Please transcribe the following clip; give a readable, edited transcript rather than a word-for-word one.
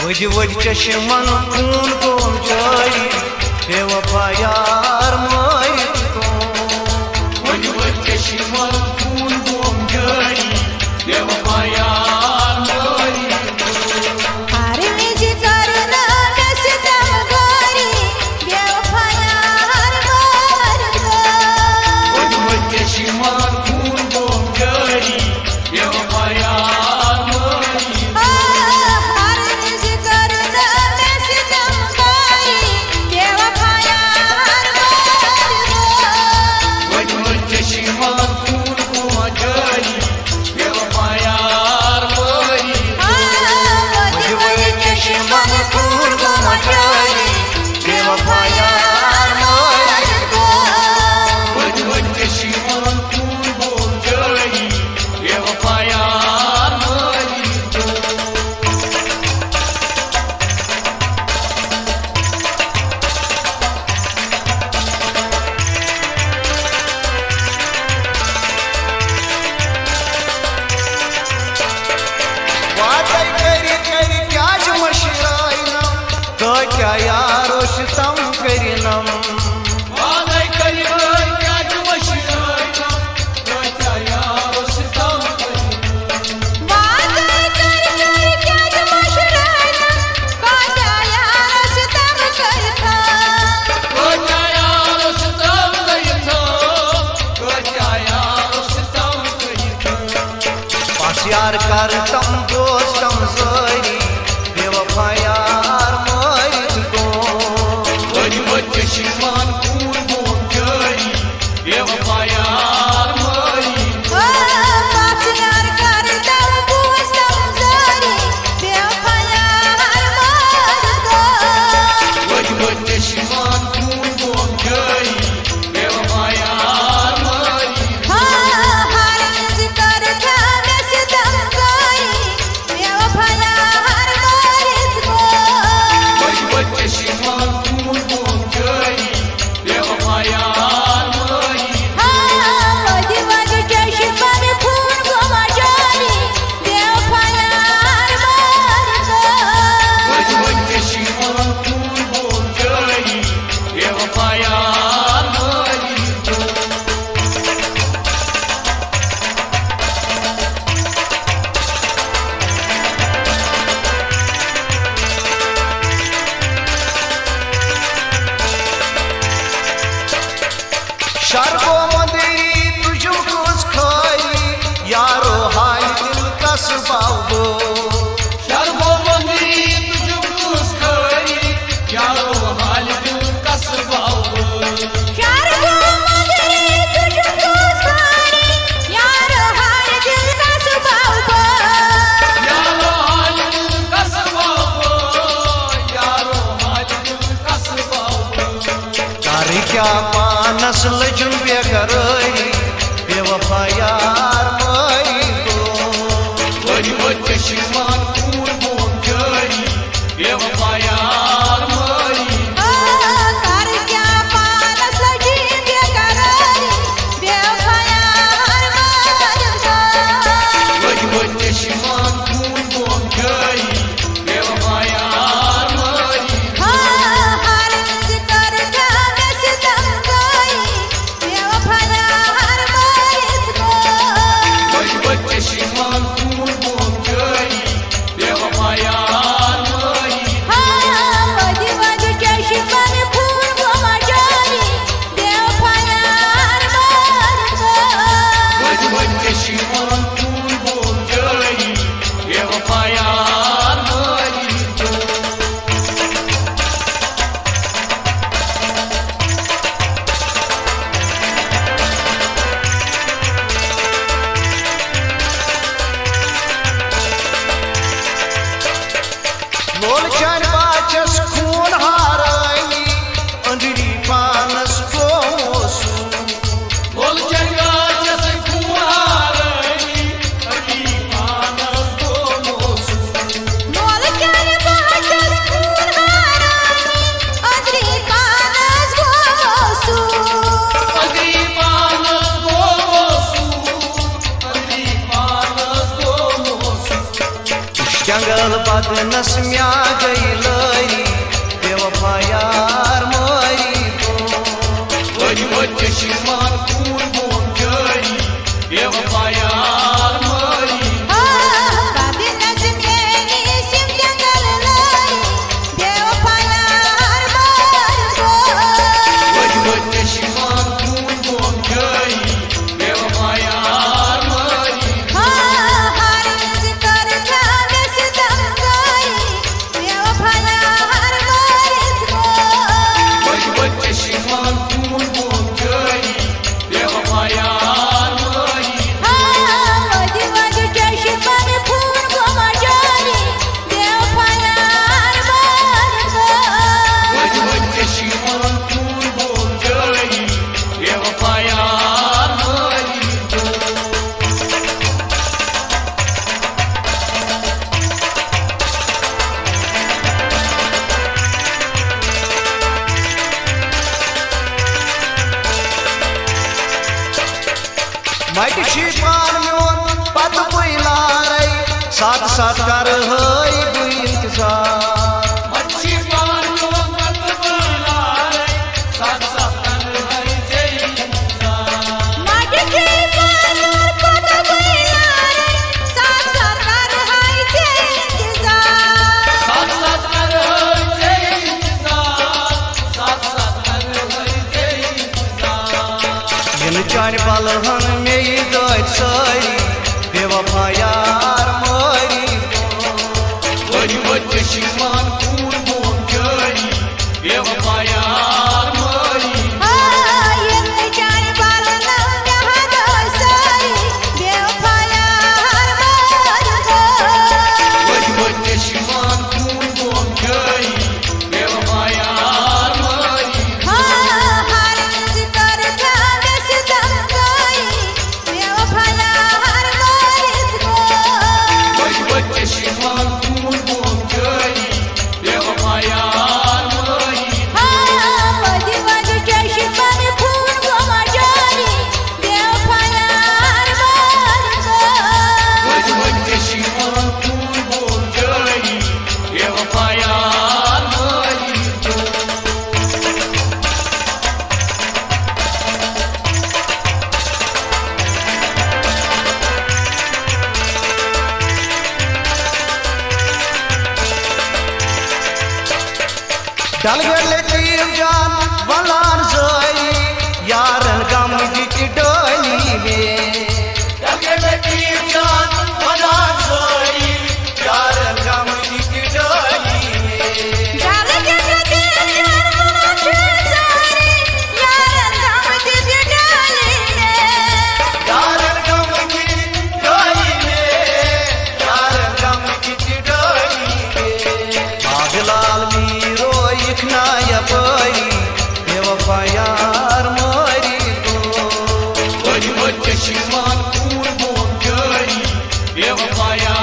वज वज चश्मन खून गोम जारी बेवफा यार मारित को वज वज चश्मन खून गोम जारी बेवफा यार मारित को हारे में जी करना कैसे दम गारी बेवफा यार मारित को वज वज चश्मन खून गोम जारी बेवफा यार मारित को हारे में जी करना कैसे दम गारी बेवफा यार मारित को वज वज चश्मन खून गोम जारी बेवफा यार मारित वज वज चश्मन खून गोम जारी बेवफा यार मारित को वज वज चश्मन खून गोम जारी बेवफा यार मारित को वादे करी करी क्या मशराइनम तो क्या यारो सितम करिनम वादे करी क्या मशराइनम तो क्या यारो सितम करिनम वादे कर क्या मशराइना काजा यार सितम करता तो क्या यारो सितम करिता तो क्या यारो सितम करिता पास यार करतम दोस्तम सारी बेवफा यार मारित को वज वज चश्मन खून गोम जारी बेवफा यार मारित ओ पास यार करता दोस्तम जारी बेवफा यार मारित को वज वज चश्मन खून गोम जारी बेवफा यार मारित हारे में जी करता कैसे दम गारी जंगल बदनस म्या गई लरी बेवफा यार मारी तो वज चश्मान खून बोन जारी बेवफा यार मारी बदनस मेरी सिम जंगल लरी बेवफा यार मारी तो वज चश्मान खून बोन जारी बेवफा यार मारी हरज कर जावे सितम गई बेवफा यार मारी तो वज चश्मान खून बोन जारी बेवफा यार मारी वज चश्मान खून गोमा जारी बेवफा यार मारी तो वज चश्मान खून बोन जारी बेवफा यार मारी मट शिपान मोन पत लारे साथ साथ कर हई बु इंतजार मच्छी पान को मत बुलाए साथ साथ कर हई जय माटी के पानर पत बुलारे साथ साथ कर हाय जे इंतजार साथ साथ कर हई जय साथ साथ कर हई जय इन चार बलहन में दर सारी बेवफा यार मारी वज चश्मान खून बोन जारी बेवफा यार मारी ये चार बालन यहाँ दो सारी बेवफा यार मारी तो वज चश्मान खून बोन जारी बेवफा यार मारी हरज कर जावे सितम गई बेवफा यार मारी तो वज चश्मान खून बोन जारी बेवफा यार मारी वज चश्मान खून गोमा जारी बेवफा यार मारी तो वज चश्मान खून बोन जारी बेवफा यार मारी डल गले तीर जान वलान जाई यारन गम की डोली में डगले की जान बना सोई यारन गम की डोली में जाल के दिल यार मुझे सारी यार गम की डाली में यारन गम की डोली में यारन गम की डोली में आगलाल मीरो इखना या परी बेवफा यार मारी तो वज चश्मान खून बोन जारी बेवफा यार